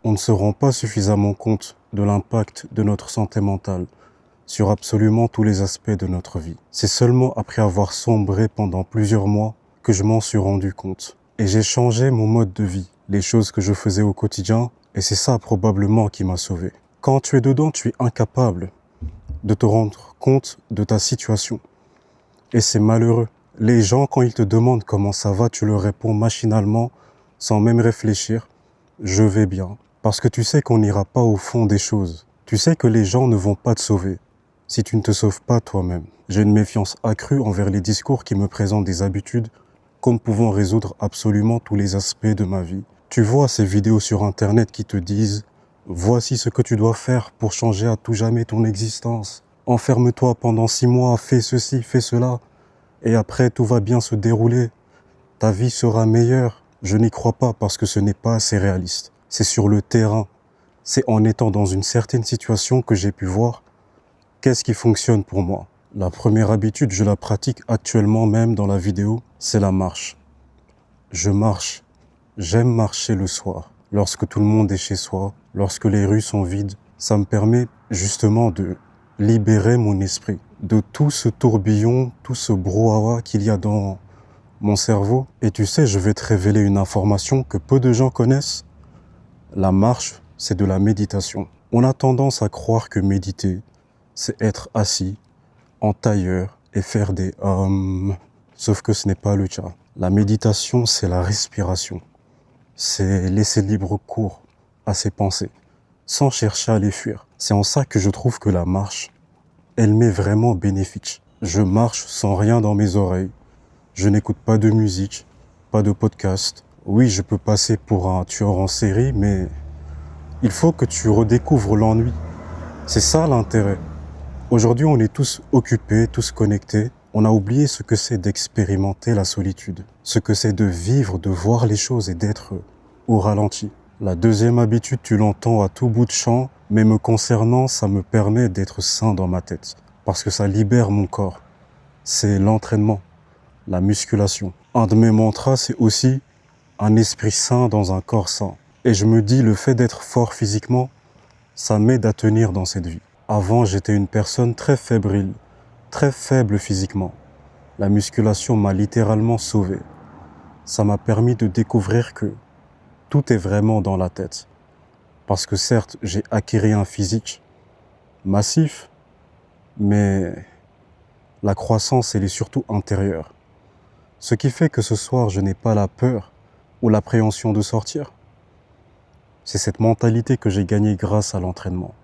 On ne se rend pas suffisamment compte de l'impact de notre santé mentale sur absolument tous les aspects de notre vie. C'est seulement après avoir sombré pendant plusieurs mois que je m'en suis rendu compte. Et j'ai changé mon mode de vie, les choses que je faisais au quotidien, et c'est ça probablement qui m'a sauvé. Quand tu es dedans, tu es incapable de te rendre compte de ta situation. Et c'est malheureux. Les gens, quand ils te demandent comment ça va, tu leur réponds machinalement, sans même réfléchir, je vais bien. Parce que tu sais qu'on n'ira pas au fond des choses. Tu sais que les gens ne vont pas te sauver si tu ne te sauves pas toi-même. J'ai une méfiance accrue envers les discours qui me présentent des habitudes comme pouvant résoudre absolument tous les aspects de ma vie. Tu vois ces vidéos sur Internet qui te disent « Voici ce que tu dois faire pour changer à tout jamais ton existence. Enferme-toi pendant 6 mois, fais ceci, fais cela, et après tout va bien se dérouler. Ta vie sera meilleure. » Je n'y crois pas parce que ce n'est pas assez réaliste. C'est sur le terrain. C'est en étant dans une certaine situation que j'ai pu voir qu'est-ce qui fonctionne pour moi. La première habitude, je la pratique actuellement même dans la vidéo, c'est la marche. Je marche. J'aime marcher le soir, lorsque tout le monde est chez soi, lorsque les rues sont vides. Ça me permet justement de libérer mon esprit de tout ce tourbillon, tout ce brouhaha qu'il y a dans mon cerveau. Et tu sais, je vais te révéler une information que peu de gens connaissent. La marche, c'est de la méditation. On a tendance à croire que méditer, c'est être assis en tailleur et faire des sauf que ce n'est pas le cas. La méditation, c'est la respiration. C'est laisser libre cours à ses pensées, sans chercher à les fuir. C'est en ça que je trouve que la marche, elle m'est vraiment bénéfique. Je marche sans rien dans mes oreilles. Je n'écoute pas de musique, pas de podcast. Oui, je peux passer pour un tueur en série, mais il faut que tu redécouvres l'ennui. C'est ça l'intérêt. Aujourd'hui, on est tous occupés, tous connectés. On a oublié ce que c'est d'expérimenter la solitude, ce que c'est de vivre, de voir les choses et d'être au ralenti. La deuxième habitude, tu l'entends à tout bout de champ, mais me concernant, ça me permet d'être sain dans ma tête, parce que ça libère mon corps. C'est l'entraînement, la musculation. Un de mes mantras, c'est aussi un esprit sain dans un corps sain. Et je me dis, le fait d'être fort physiquement, ça m'aide à tenir dans cette vie. Avant, j'étais une personne très fébrile, très faible physiquement. La musculation m'a littéralement sauvé. Ça m'a permis de découvrir que tout est vraiment dans la tête. Parce que certes, j'ai acquis un physique massif, mais la croissance, elle est surtout intérieure. Ce qui fait que ce soir, je n'ai pas la peur ou l'appréhension de sortir. C'est cette mentalité que j'ai gagnée grâce à l'entraînement.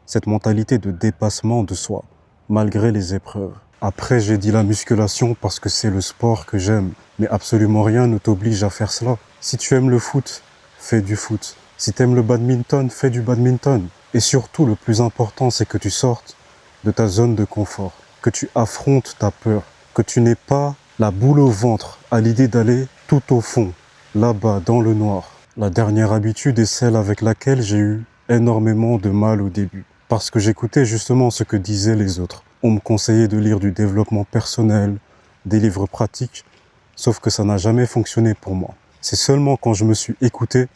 Cette mentalité de dépassement de soi, malgré les épreuves. Après, j'ai dit la musculation parce que c'est le sport que j'aime. Mais absolument rien ne t'oblige à faire cela. Si tu aimes le foot, fais du foot. Si tu aimes le badminton, fais du badminton. Et surtout, le plus important, c'est que tu sortes de ta zone de confort. Que tu affrontes ta peur. Que tu n'aies pas la boule au ventre à l'idée d'aller tout au fond, là-bas, dans le noir. La dernière habitude est celle avec laquelle j'ai eu énormément de mal au début. Parce que j'écoutais justement ce que disaient les autres. On me conseillait de lire du développement personnel, des livres pratiques, sauf que ça n'a jamais fonctionné pour moi. C'est seulement quand je me suis écouté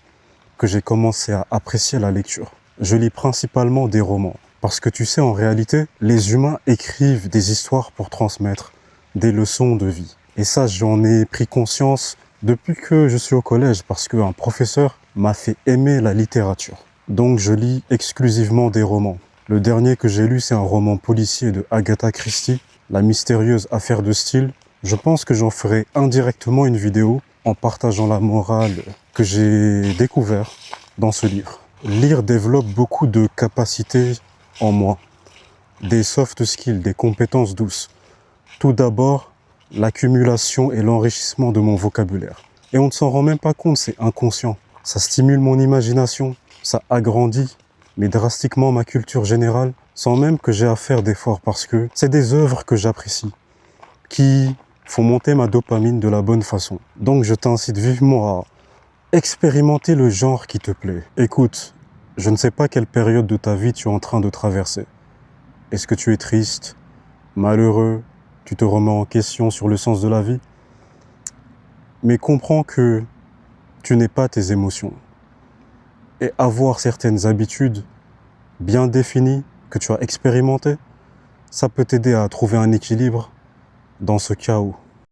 que j'ai commencé à apprécier la lecture. Je lis principalement des romans. Parce que tu sais, en réalité, les humains écrivent des histoires pour transmettre des leçons de vie. Et ça, j'en ai pris conscience depuis que je suis au collège, parce qu'un professeur m'a fait aimer la littérature. Donc je lis exclusivement des romans. Le dernier que j'ai lu, c'est un roman policier de Agatha Christie, La mystérieuse affaire de Steele. Je pense que j'en ferai indirectement une vidéo en partageant la morale que j'ai découvert dans ce livre. Lire développe beaucoup de capacités en moi, des soft skills, des compétences douces. Tout d'abord, l'accumulation et l'enrichissement de mon vocabulaire. Et on ne s'en rend même pas compte, c'est inconscient. Ça stimule mon imagination, ça agrandit, mais drastiquement ma culture générale, sans même que j'ai à faire d'efforts, parce que c'est des œuvres que j'apprécie, qui font monter ma dopamine de la bonne façon. Donc je t'incite vivement à expérimenter le genre qui te plaît. Écoute, je ne sais pas quelle période de ta vie tu es en train de traverser. Est-ce que tu es triste, malheureux, tu te remets en question sur le sens de la vie? Mais comprends que tu n'es pas tes émotions. et avoir certaines habitudes bien définies que tu as expérimentées, ça peut t'aider à trouver un équilibre dans ce chaos.